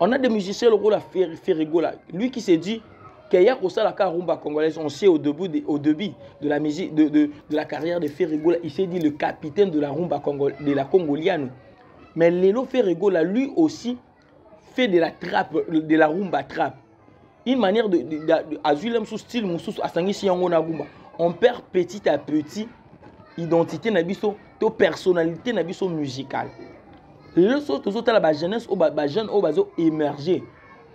On a des musiciens, le rôle à Ferrigo là. Lui qui s'est dit qu'il y a la rumba congolaise, on sait au début de la musique, de la carrière de Ferrigo, il s'est dit le capitaine de la rumba de la congolienne. Mais Lelo Ferrigo là, lui aussi fait de la trappe, de la rumba trappe. Une manière de sous style moussous à sangisi yango na rumba. On perd petit à petit identité nabiso, to personnalité nabiso musicale. Le saut aux autres la jeunesse au jeune au bazo émerger.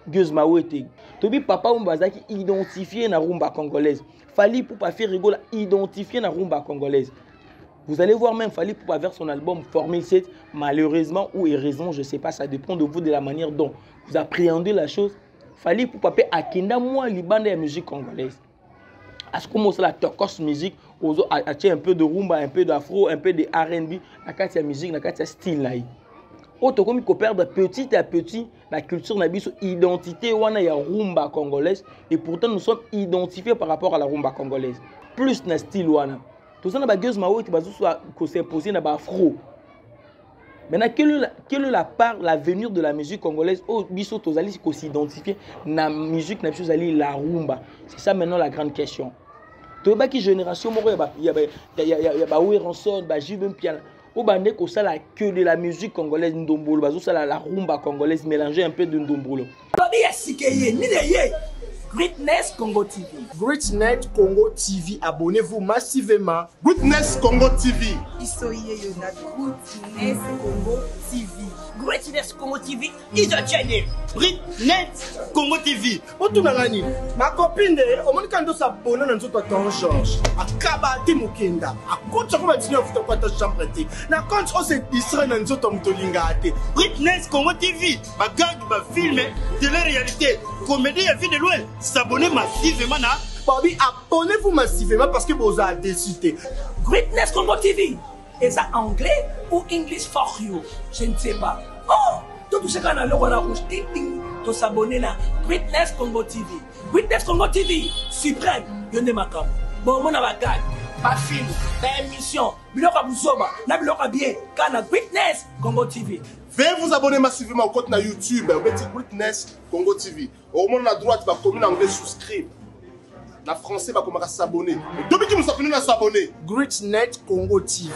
Gueuse Mawete. Tobi papa ou bazaki identifié na rumba congolaise. Fali pour pas faire rigoler identifié na rumba congolaise. Vous allez voir même Fali pour pas vers son album Formule 7 malheureusement ou heureusement je sais pas, ça dépend de vous, de la manière dont vous appréhendez la chose. Fali pour pas akenda moi libanda la musique congolaise. À ce moment la tokos musique un peu de rumba, un peu d'afro, un peu de R&B, la carte musique, la carte style là. Autant qu'on perd petit à petit la culture nabiso identité wana ya rumba congolaise et pourtant nous sommes identifiés par rapport à la rumba congolaise. Plus na style wana. Tout ça na ba gueuse mawo qui bazo soit ko s'imposer na ba afro. Maintenant quelle est la part l'avenir de la musique congolaise au biso tozali ko s'identifier na musique na biso ali la rumba. C'est ça maintenant la grande question. Toba qui génération moko ya ba Ranson, ba Jibem Piana. Au bandé ko ça la que de la musique congolaise ndombolo bazo ça la rumba congolaise mélanger un peu de ndombolo. Babi ya sikeye ni ye Greatness Congo TV. Greatness Congo TV, abonnez-vous massivement. Greatness Congo TV. Isoye yona Greatness Congo TV. Greatness Congo TV is a channel. Greatness Congo TV. Otunangani, ma copine au moins quand on s'abonne dans notre temps Georges. Akaba te mukenda. Akotsa ko batini ofuta kwa ta chambre te. Na compte on se distrait dans notre mtolinga te. Greatness Congo TV. Ma gang ba film de la réalité. Comédie à vie de loin. S'abonner massivement na. Bobby, abonnez-vous massivement parce que vous avez décidé. Greatness Congo TV. Est-ce anglais ou English for you? Je ne sais pas. Oh, tout ce qu'on a le voilà rouge ting ting. Tu s'abonner là. Greatness Congo TV. Greatness Congo TV. Suprême. Yone makam. Bon, mon avagad. Pas film. Pas émission. Biloka Bouzoba. Na biloka bien. Kana Greatness Congo TV. Veuillez vous abonner massivement au compte na YouTube. Vous mettez Greatness Congo TV. Au moment de la droite, va commune anglais souscrire. La français va commencer à s'abonner. Depuis que nous sommes venus à s'abonner. Greatness Congo TV.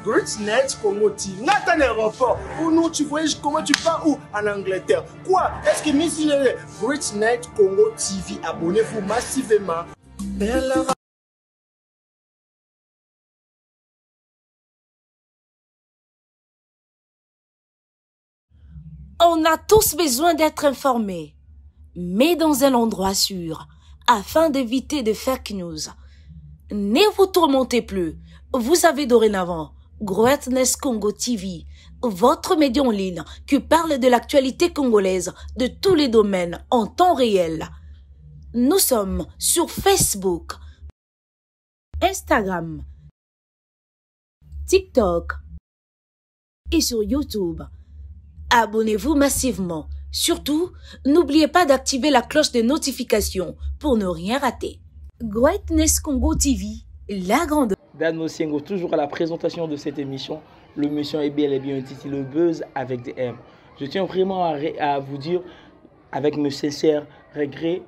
Greatness Congo TV. Nathan aéroport. Ou nous, tu voyages comment tu pars où? En Angleterre. Quoi? Est-ce que Miss Greatness Congo TV. Abonnez-vous massivement. On a tous besoin d'être informés, mais dans un endroit sûr, afin d'éviter de fake news. Ne vous tourmentez plus, vous avez dorénavant Greatness Congo TV, votre média en ligne qui parle de l'actualité congolaise de tous les domaines en temps réel. Nous sommes sur Facebook, Instagram, TikTok et sur YouTube. Abonnez-vous massivement. Surtout, n'oubliez pas d'activer la cloche de notification pour ne rien rater. Greatness Congo TV, la grande. Dan Mossiengo, toujours à la présentation de cette émission. L'émission est bel et bien intitulée Buzz avec des M. Je tiens vraiment à vous dire, avec mes sincères regrets,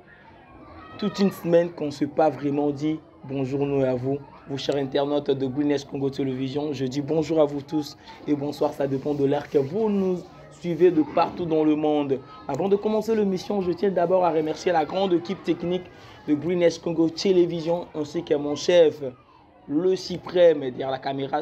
toute une semaine qu'on ne s'est pas vraiment dit bonjour nous à vous, chers internautes de Greatness Congo Télévision. Je dis bonjour à vous tous et bonsoir, ça dépend de l'heure que vous nous suivez de partout dans le monde. Avant de commencer l'émission, je tiens d'abord à remercier la grande équipe technique de Greatness Congo Télévision ainsi que mon chef, le suprême derrière la caméra.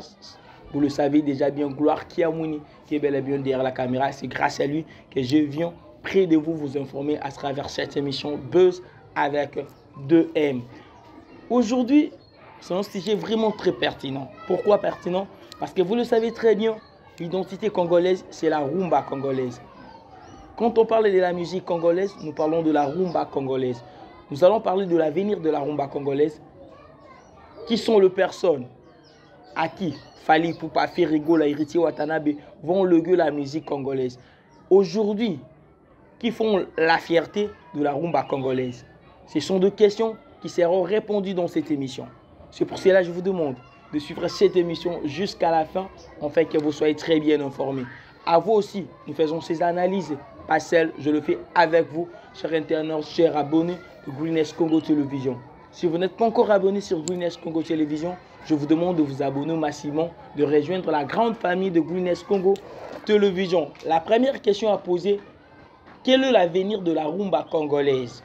Vous le savez déjà bien, Gloire Kiamouni, qui est bel et bien derrière la caméra. C'est grâce à lui que je viens près de vous informer à travers cette émission Buzz avec 2M. Aujourd'hui, c'est un sujet vraiment très pertinent. Pourquoi pertinent? Parce que vous le savez très bien, l'identité congolaise, c'est la rumba congolaise. Quand on parle de la musique congolaise, nous parlons de la rumba congolaise. Nous allons parler de l'avenir de la rumba congolaise. Qui sont les personnes à qui Fali Poupa, Ferrigo, Héritier Watanabe vont léguer la musique congolaise. Aujourd'hui, qui font la fierté de la rumba congolaise? Ce sont deux questions qui seront répondues dans cette émission. C'est pour cela que je vous demande de suivre cette émission jusqu'à la fin, afin que vous soyez très bien informés. À vous aussi, nous faisons ces analyses pas seul, je le fais avec vous, chers internautes, chers abonnés de Greenness Congo Télévision. Si vous n'êtes pas encore abonné sur Greenness Congo Télévision, je vous demande de vous abonner massivement, de rejoindre la grande famille de Greenness Congo Télévision. La première question à poser, quel est l'avenir de la rumba congolaise?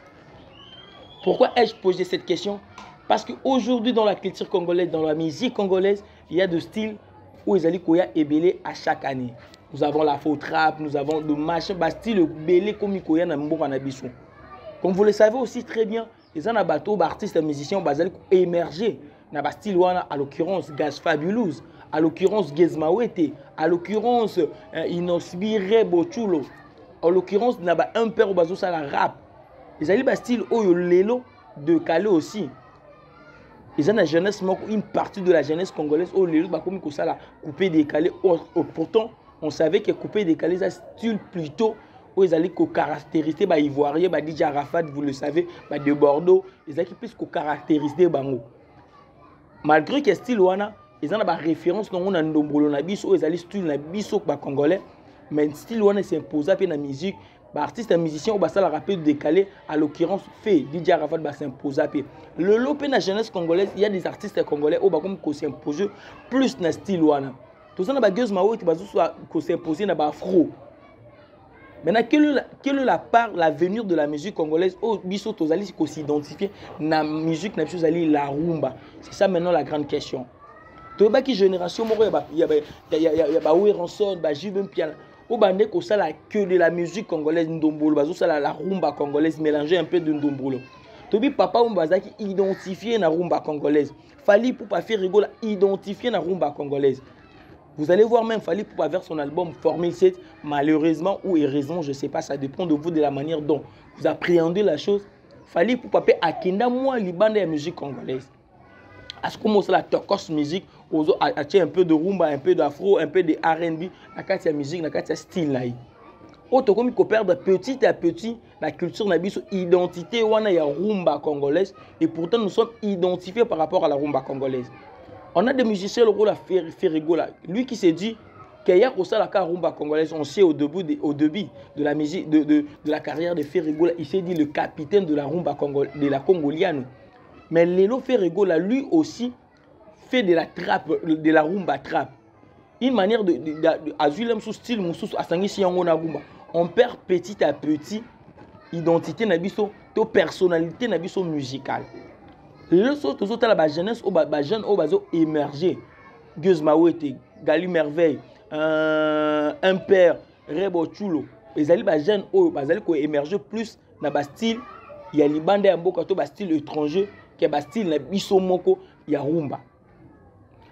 Pourquoi ai-je posé cette question? Parce qu'aujourd'hui, dans la culture congolaise, dans la musique congolaise, il y a des styles où ils allaient koya ébélé à chaque année. Nous avons la faux trap, nous avons le machin, style belé comme koya na mboka na biso. Comme vous le savez aussi très bien, les artistes et musiciens ont émergé dans le style wana, à l'occurrence Gaz Fabulous, à l'occurrence Gezmawete, à l'occurrence Inosbire Bochulo, à l'occurrence un père au bazo la rap. Les alliés style oyo lelo de Calais aussi. Ils ont la jeunesse, une partie de la jeunesse congolaise au lelo comme ça la coupé décalé. Pourtant, on savait que coupé décalé ça style plutôt où ils allaient caractériser les Ivoiriens, DJ Arafat, vous le savez, de Bordeaux, ils allaient plus caractériser bango. Malgré que style wana, ils ont la référence dans on a ndombolo na biso, ils allaient style na biso congolais, mais style wana s'imposa pe na musique. Artistes et musiciens, on va rapide décalé, à l'occurrence, fait DJ Arafat va s'imposer. Le lot de la jeunesse congolaise, il y a des artistes congolais qui s'imposent plus dans le style. Tout ça, il y a qui s'imposent dans l'afro. Maintenant, quelle est la part, l'avenir de la musique congolaise au biso tozali qui s'identifie dans la musique, la rumba? C'est ça maintenant la grande question. Tout le qui génération, il y a Ouéranson, Jibem Piana. Au bandé que ça la que de la musique congolaise ndombolo bazo ça la rumba congolaise mélanger un peu de ndombolo. Tobi papa on bazaki identifier na rumba congolaise. Fali pour pas faire rigoler identifier na rumba congolaise. Vous allez voir même Fali pour pas vers son album Formule 7 malheureusement ou heureusement je sais pas, ça dépend de vous, de la manière dont vous appréhendez la chose. Fali pour pas akenda moi libanda la musique congolaise. À ce moment là la tokos musique un peu de rumba, un peu d'afro, un peu de R&B, la musique, la style là. Autant comme il perd petit à petit la culture na biso identité wana ya rumba congolaise et pourtant nous sommes identifiés par rapport à la rumba congolaise. On a des musiciens le rôle à faire rigoler. Lui qui s'est dit qu'il y a aussi la rumba congolaise, on sait au début de la musique de la carrière de Ferrigola, il s'est dit le capitaine de la rumba de la congolienne. Mais Lelo Ferrigola lui aussi fait de la trappe, de la rumba trap. Une manière de azulem sous style moussous à sangi rumba. On perd petit à petit identité nabiso, to personnalité nabiso musicale. Le saut aux autres la jeunesse au jeune au bazo émergé. Gezmawete, Gali Merveille, un père, Rebo Chulo. Les ali ba jeunes au bazali ko émerger plus na ba style, il y a libande ya mboka to ba style étranger, qui ba style na biso moko ya rumba.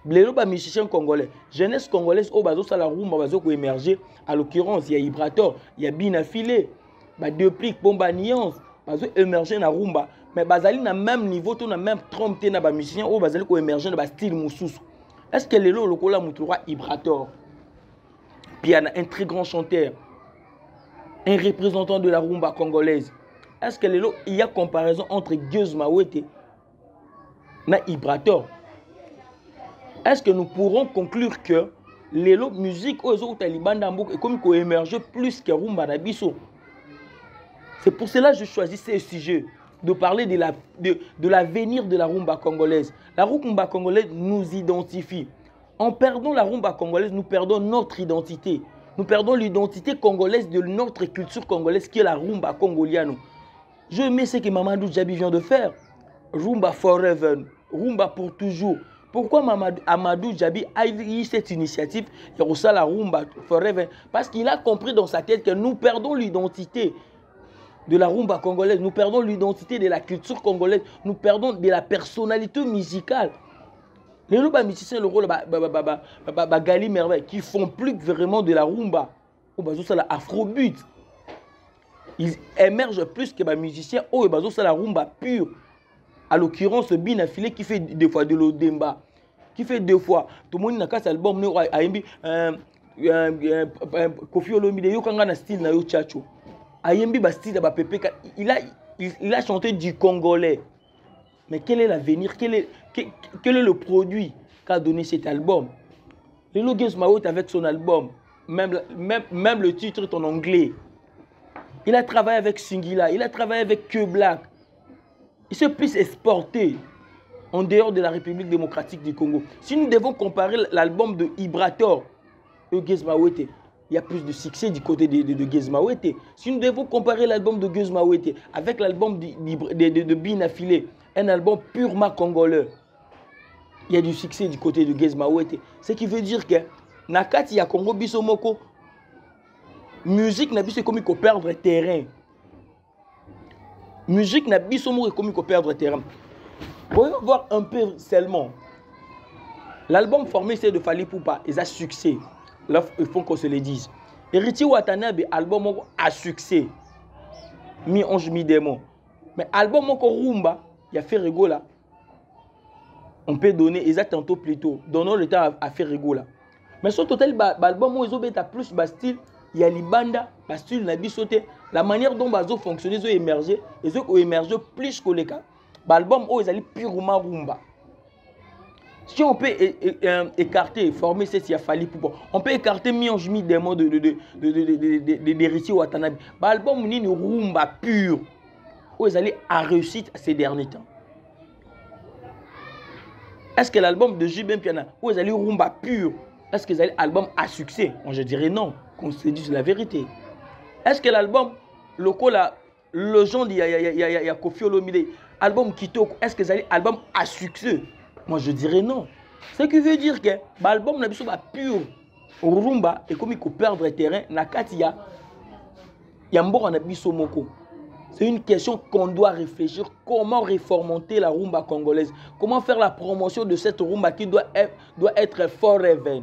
Les musiciens congolais, jeunesse congolaise, au bazo la rumba bazo ko émerger. À l'occurrence, il y a Ibrator, il y a Binafilé, depuis Bomba Nuance, bazo émerger na rumba. Mais bazali na même niveau, tout na même trompé na ba musicien, au bazali ko émerger na ba style moussous. Est-ce que les lokola mutura Ibrator, puis un très grand chanteur, un représentant de la rumba congolaise? Est-ce que il y a comparaison entre Gezmawete et Ibrator? Est-ce que nous pourrons conclure que les musiques aux autres talibans d'Ambouk est comme qu'on émerge plus que rumba nabiso? C'est pour cela que je choisis ce sujet, de parler de l'avenir de la rumba congolaise. La rumba congolaise nous identifie. En perdant la rumba congolaise, nous perdons notre identité. Nous perdons l'identité congolaise de notre culture congolaise qui est la rumba congolienne. Je mets ce que Mamadou Djabi vient de faire. Rumba forever, rumba pour toujours. Pourquoi Amadou Djabi a eu cette initiative de la rumba forever? Parce qu'il a compris dans sa tête que nous perdons l'identité de la rumba congolaise, nous perdons l'identité de la culture congolaise, nous perdons de la personnalité musicale. Les musiciens, le rôle Gali Merveille, qui font plus vraiment de la rumba, ou la afrobeat. Ils émergent plus que les musiciens, ou la rumba pure. À l'occurrence, Binafilé qui fait des fois de l'odemba, qui fait deux fois. Tout le monde n'a qu'à l'album, Kofi Olomide, il y a un style na yo chacho. Ayembi Bastide Bapepeka, il a chanté du congolais. Mais quel est l'avenir, quel est le produit qu'a donné cet album? Les Logos Maot avec son album, même le titre est en anglais. Il a travaillé avec Singila, il a travaillé avec Que Black. Il se plus exporté en dehors de la République démocratique du Congo. Si nous devons comparer l'album de Ibrator et Gez Mawete, il y a plus de succès du côté de Gez Mawete. Si nous devons comparer l'album de Gez Mawete avec l'album de Bin Affilé, un album purement congolais, il y a du succès du côté de Gez Mawete. Ce qui veut dire que Nakati ya Congo Bisomoko, musique n'a pas comme perdre terrain. Musique n'a pas comme perdre terrain. Voyons voir un peu seulement. L'album formé c'est de Fally Ipupa, il a succès. Là, il faut qu'on se le dise. Héritier Watanabe, album a succès. Mi-ange, mi-démon. Mais album Rumba, il y a fait rigola. On peut donner, ils ont tantôt plutôt. Donnons le temps à faire rigola. Mais sur total, l'album où ils ont plus style, il y a Libanda, style n'a sauté. La manière dont ils ont fonctionné, ils ont émergé. Ils ont émergé plus que les cas. L'album où ils ont purement rumba. Si on peut écarter, former cette il a fallu pour on peut écarter mi-ange mi-démon d'Héritier Watanabe. L'album est une rumba pure où ils allaient à réussite ces derniers temps. Est-ce que l'album de J.B. Piana où ils allaient rumba pure, est-ce que c'est un album à succès? Je dirais non, qu'on se dise la vérité. Est-ce que l'album le genre il y a Kofi Olomide, album Kitoko, est-ce que c'est un album à succès? Moi, je dirais non. Ce qui veut dire que l'album n'est pas pur. Rumba, et comme il faut perdre le terrain, c'est une question qu'on doit réfléchir. Comment réformer la rumba congolaise? Comment faire la promotion de cette rumba qui doit être forever,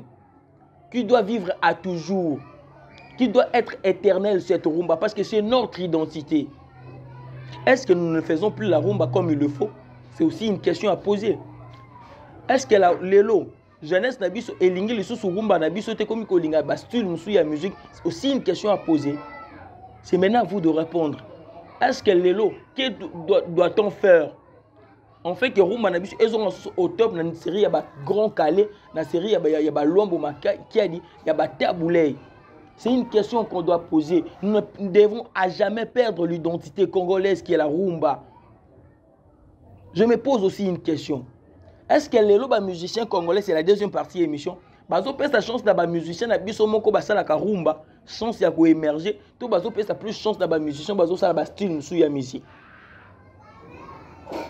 qui doit vivre à toujours, qui doit être éternelle cette rumba, parce que c'est notre identité. Est-ce que nous ne faisons plus la rumba comme il le faut? C'est aussi une question à poser. Est-ce que l'élo, jeunesse nabiso et lingi le sous rumba nabiso te comme kolinga bastul musu ya musique, c'est aussi une question à poser. C'est maintenant à vous de répondre. Est-ce que l'élo, que doit-on faire? On fait que rumba nabiso ils ont au top dans une série ya ba grand calais, dans la série ya ba lombo qui a dit ya ba taboulay. C'est une question qu'on doit poser. Nous ne devons à jamais perdre l'identité congolaise qui est la rumba. Je me pose aussi une question. Est-ce que les musiciens congolais, c'est la deuxième partie de l'émission? Bazo peut sa chance d'avoir musicien na biso moko basala ka rumba, chance ya ko émerger, to bazo peut sa plus chance d'avoir musicien bazo sala ba style musu ya musique.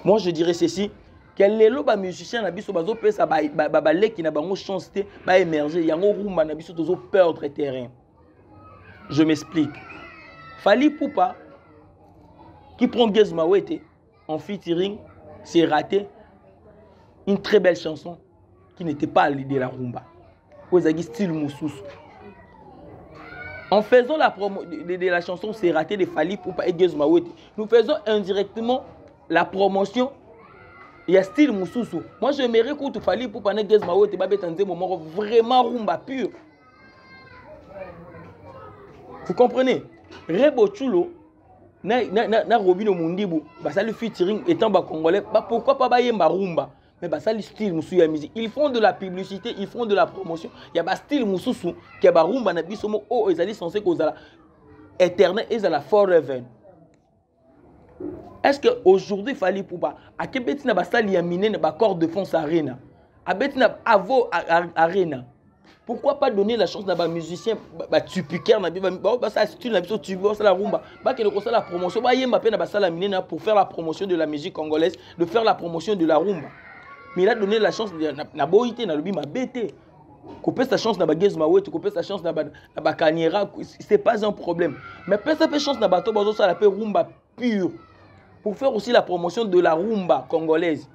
Moi je dirais ceci, que les musiciens na biso bazo peut sa ba leki na bango chance te ba émerger, yango rumba na biso tozo perdre terrain. Je m'explique. Fally Ipupa qui prend Gez Mawete en featuring, c'est raté. Une très belle chanson qui n'était pas de la rumba. Style Moussous. En faisant la promo de la chanson C'est raté de Fally Ipupa et Gez Mawete, nous faisons indirectement la promotion. Il y a Style Moussous. Moi j'aimerais que Fally Ipupa et Gez Mawete un moment vraiment rumba pur. Vous comprenez? Rebo Chulo na Robino Mundibu, ça le featuring étant congolais, pourquoi pas yemba rumba? Mais ça le style musu ya musique. Ils font de la publicité, ils font de la promotion. Il y a un style mususu qui est rumba na bisomo oh ils allaient censé cause la éternel et la forever. Est-ce que aujourd'hui Fally Ipupa à Québec na basali ya mine na corps de fond arena à betina avo arena? Pourquoi pas donner la chance à un musicien tupicaire na ça style na biso tu la rumba ba que le la promotion ba yemba pe na basala mine pour faire la promotion de la musique congolaise, de faire la promotion de la rumba. Mais il a donné la chance na boité na lobi ma bête. Couper sa chance na ba Gez Mawete, couper sa chance na ba Kaniera, c'est pas un problème. Mais peut sa chance na bato bazo ça la paix rumba pure pour faire aussi la promotion de la rumba congolaise.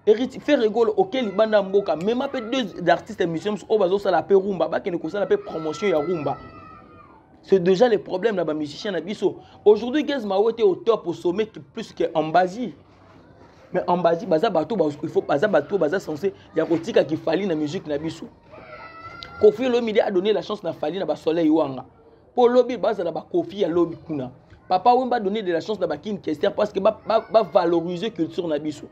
Héritier fait rigolo auquel banda mboka même après deux artistes et musiciens au bazo ça la paix rumba ba que ne ça la paix promotion ya rumba. C'est déjà le problème là ba musicien na biso. Aujourd'hui Gez Mawete au top au sommet plus que Ambazi. Mais en bas, il faut baza censé il y a kotika qui Fally na musique na biso. Kofi Olomide a donné la chance na Fally na ba Soleil Wanga. Pour lobi baza na ba Kofi ya lobi kuna. Papa Wemba donné de la chance na ba King Kester parce que ba valoriser culture na biso.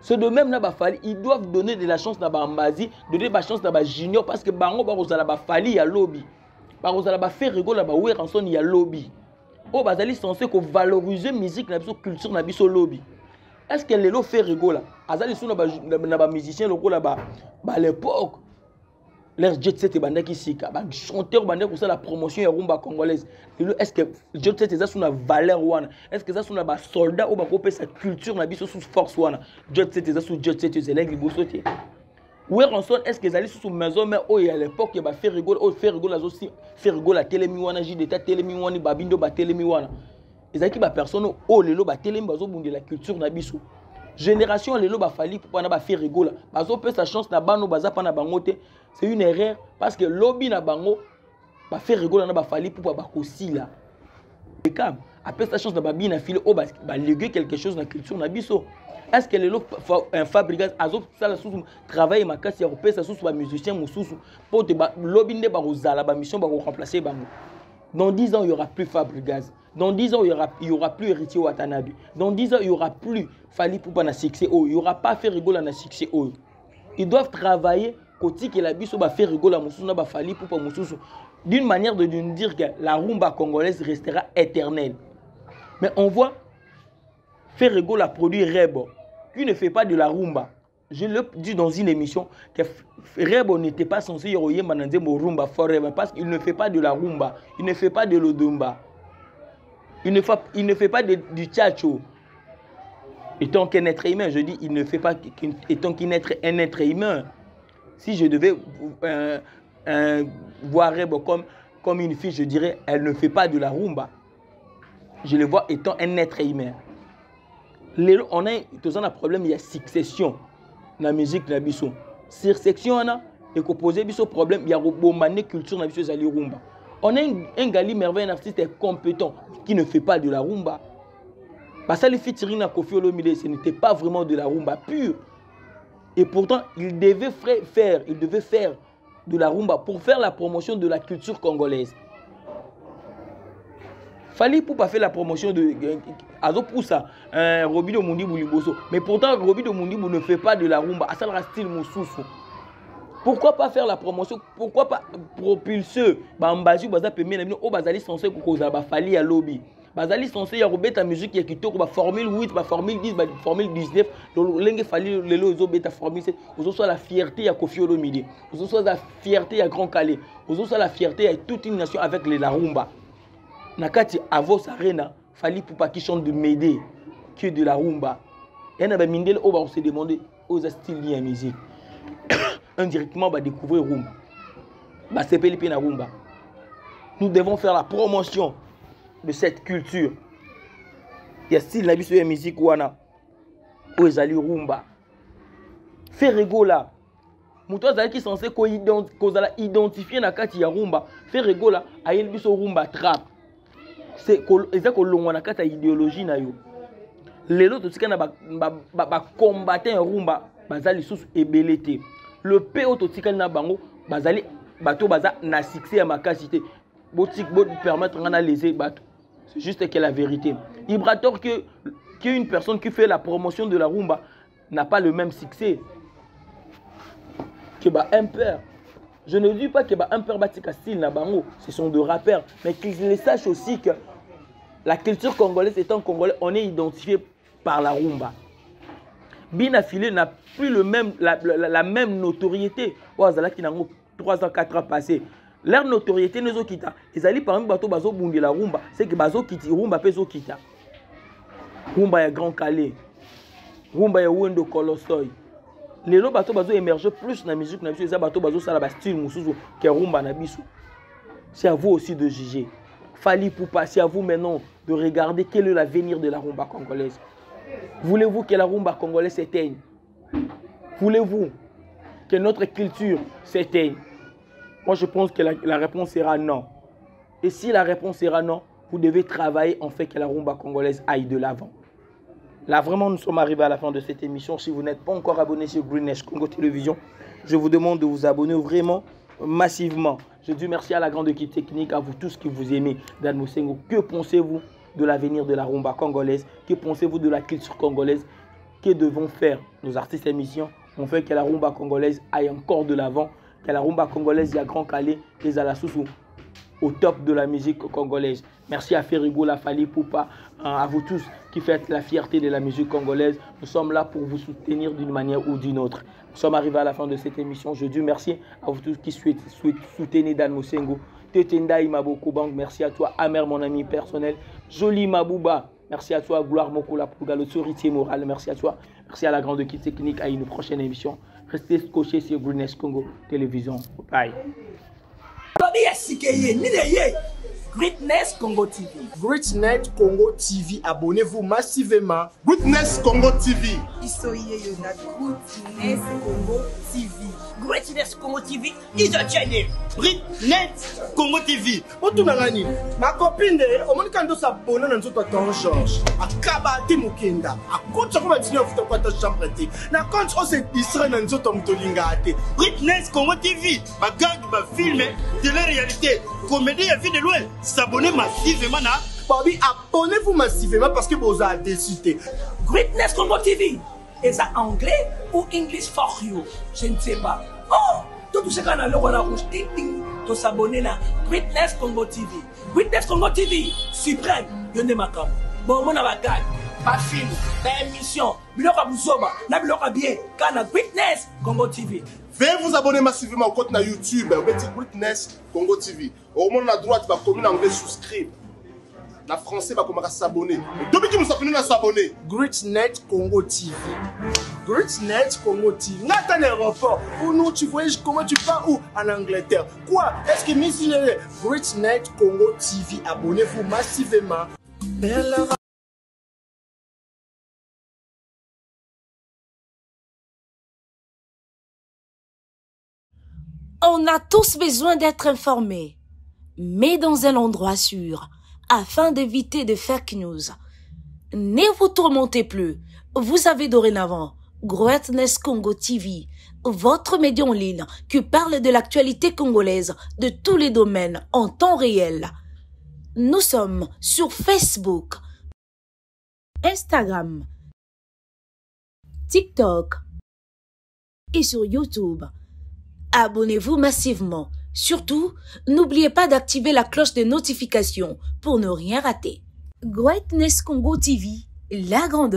C'est de même na ba Fally, ils doivent donner de la chance na ba Ambazi, donner ba chance na ba Junior parce que bango ba kozala ba Fally ya lobi. Ba kozala ba faire rigolo ba Weranson ya lobi. Oh, bazali censé que valoriser musique na biso culture na biso lobby. Est-ce que lelo fait rigola? Azali sou na ba musicien lokola ba l'époque. Leur jet set bandaki sika, ba chanteur bandaki pour ça la promotion ya rumba congolaise. Est-ce que jet set eza sou na valeur wana? Est-ce que ça sou na ba soldat ou ba kopé sa culture na biso sous force wana? Jet set eza sou jet set zeleng liboso te. Où est-ce que zali sous maison mais oh à l'époque il ba fait rigola, oh fait rigola aussi, fait rigola telemi wana ji d'état telemi wana babindo ba telemi wana. Ezaki ba personne oh lelo ba telemi bazo bunde la culture na biso. Génération lelo ba fali pour na ba faire rigola. Bazo peut sa chance na bano baza pa na bangote. C'est une erreur parce que lobby na bango ba faire rigola na ba fali pour ba kosila. Et comme après sa chance na ba bi na file oh ba léguer quelque chose na culture na biso. Est-ce que lelo un fabricant azo ça la sous travail makasi ya kopesa sous ba musicien mususu pour te ba lobby nde ba kozala ba mission ba remplacer bango. Dans 10 ans il y aura plus Fabregas. Dans 10 ans il y aura plus Héritier Watanabe. Dans 10 ans il y aura plus Fali Poupa na succès oh, il y aura pas fait rigola na succès oh. Ils doivent travailler côté que la biso ba faire rigola mususu na ba Fali Poupa mususu d'une manière de nous dire que la rumba congolaise restera éternelle. Mais on voit faire rigola produit Rebo qui ne fait pas de la rumba. Je le dis dans une émission que Rebo n'était pas censé y mananze mo rumba forever parce qu'il ne fait pas de la rumba, il ne fait pas de l'odumba. Il ne fait pas du tchatcho. Étant qu'un être humain, je dis il ne fait pas étant qu'un être humain. Si je devais voir Rebo comme une fille, je dirais elle ne fait pas de la rumba. Je le vois étant un être humain. On a un problème, il y a succession dans la musique na biso. Succession on a et qu'on pose biso problème, il y a robomane culture na biso zali rumba. On a un gali merveilleux, un artiste compétent qui ne fait pas de la rumba. Parce que le featuring à Koffi Olomide, ce n'était pas vraiment de la rumba pure. Et pourtant, il devait faire de la rumba pour faire la promotion de la culture congolaise. Fali Poupa faire la promotion de Azo Poussa, Roby de Mundi Bouliboso. Mais pourtant, Roby de Mundi ne fait pas de la rumba. Ça sera style Moussoussou. Pourquoi pas faire la promotion? Pourquoi pas propulser Bambazi Baza Pemé au Bazali censé Kokoza Fali à lobby. Bazali censé ya robeta musique ya kitoko ba formule 8, ba formule 10, ba formule 19. Lenge Fali lelo zo beta formule 7. Ozo soit la fierté ya Koffi Olomide. Ozo soit la fierté ya Grand Calais. Ozo soit la fierté ya toute une nation avec la rumba. Nakati Avos Arena, Fali Poupa qui chante de Médé, que de la rumba. Et on a mindel on va se demander aux styles de la musique. Indirectement, on va découvrir rumba. Bah c'est Pelipi na rumba. Nous devons faire la promotion de cette culture. Il y a style la de la musique wana. Où ils allaient rumba. Faire rigola. Mouto zali qui censé qu'on identifier nakati ya rumba. Faire rigola, ayel biso rumba trap. C'est que l'on a une idéologie na yo. Les autres aussi ba combattre un rumba bazali sous ebelete. Le PO totika na bango bazali bato baza na succès à ma capacité. Botik bot permettre ngana léser bato. C'est juste que la vérité. Ibrator que une personne qui fait la promotion de la rumba n'a pas le même succès que ba impère. Je ne dis pas que un père batika style na bango, ce sont des rappeurs, mais qu'ils le sachent aussi que la culture congolaise étant congolais, on est identifié par la rumba. Bina Filé n'a plus la même notoriété. Ouazala qui n'a 3 ans, 4 ans passés. Leur notoriété nous quitta. Ils allaient par exemple bateau bazo bundi la rumba, c'est que bazo kiti rumba peso kita. Rumba ya Grand Calais. Rumba ya Wendo Kolosoi. Les lots bateaux bazo émerger plus dans la musique na biso, les bateaux bazo ça la style musuzu que rumba na biso. C'est à vous aussi de juger. Fali Poupa, c'est à vous maintenant de regarder quel est l'avenir de la rumba congolaise. Voulez-vous que la rumba congolaise s'éteigne? Voulez-vous que notre culture s'éteigne? Moi je pense que la réponse sera non. Et si la réponse sera non, vous devez travailler en fait que la rumba congolaise aille de l'avant. Là, vraiment, nous sommes arrivés à la fin de cette émission. Si vous n'êtes pas encore abonné sur Greenedge Congo Télévision, je vous demande de vous abonner vraiment massivement. Je dis merci à la grande équipe technique, à vous tous qui vous aimez, Dan Moussengo. Que pensez-vous de l'avenir de la rumba congolaise? Que pensez-vous de la culture congolaise? Que devons faire nos artistes émissions? On fait que la rumba congolaise aille encore de l'avant, que la rumba congolaise y a Grand Calais, les Alassoussou. au top de la musique congolaise. Merci à Ferigo, la Fali Poupa, à vous tous qui faites la fierté de la musique congolaise. Nous sommes là pour vous soutenir d'une manière ou d'une autre. Nous sommes arrivés à la fin de cette émission. Je dis merci à vous tous qui soutenez Dan Mosengo. Tetenda Imaboko Bang, merci à toi. Amer, mon ami personnel. Joli Mabouba, merci à toi. Gloire Mokola Pouga, l'autorité morale, merci à toi. Merci à la grande équipe technique. À une prochaine émission. Restez scotchés sur Greatness Congo Télévision. Bye. Greatness Congo TV. Greatness Congo TV, abonnez-vous massivement. Greatness Congo TV. Greatness Congo TV. Greatness Congo TV is a channel. Greatness Congo TV. Otunangani, ma copine, omoni kando s'abonner na nzoto Don George. Akaba te mukenda. Akotsa ko matini ofuta kwa ta chambre te. Na compte o se distrait na nzoto mutolinga ate. Greatness Congo TV. Bagag ba film, télé-réalité, comédie à vie de loin. S'abonner massivement na. Bobby, abonnez-vous massivement parce que vous avez décidé. Greatness Congo TV. Est-ce anglais ou English for you? Je ne sais pas. Oh, tout ce qu'on a le roi rouge, ting ting, to s'abonner na Greatness Congo TV. Greatness Congo TV, suprême, yonde makam. Bon, mon abagag, pas film, pas émission, biloka busoba, na biloka bien, kana Greatness Congo TV. Veuillez vous abonner massivement au compte na YouTube, Greatness Congo TV. Au moment à droite, va commun anglais souscrire. Na français va commencer à s'abonner. Depuis que nous sommes venus à s'abonner. Greatness Congo TV. Greatness Congo TV. N'a un aéroport. Ou non, tu voyages comment tu pars où? En Angleterre. Quoi? Est-ce que Miss Greatness Congo TV. Abonnez-vous massivement. On a tous besoin d'être informés, mais dans un endroit sûr, afin d'éviter de fake news. Ne vous tourmentez plus. Vous avez dorénavant Greatness Congo TV, votre média en ligne qui parle de l'actualité congolaise de tous les domaines en temps réel. Nous sommes sur Facebook, Instagram, TikTok et sur YouTube. Abonnez-vous massivement. Surtout, n'oubliez pas d'activer la cloche de notification pour ne rien rater. Greatness Congo TV, la grande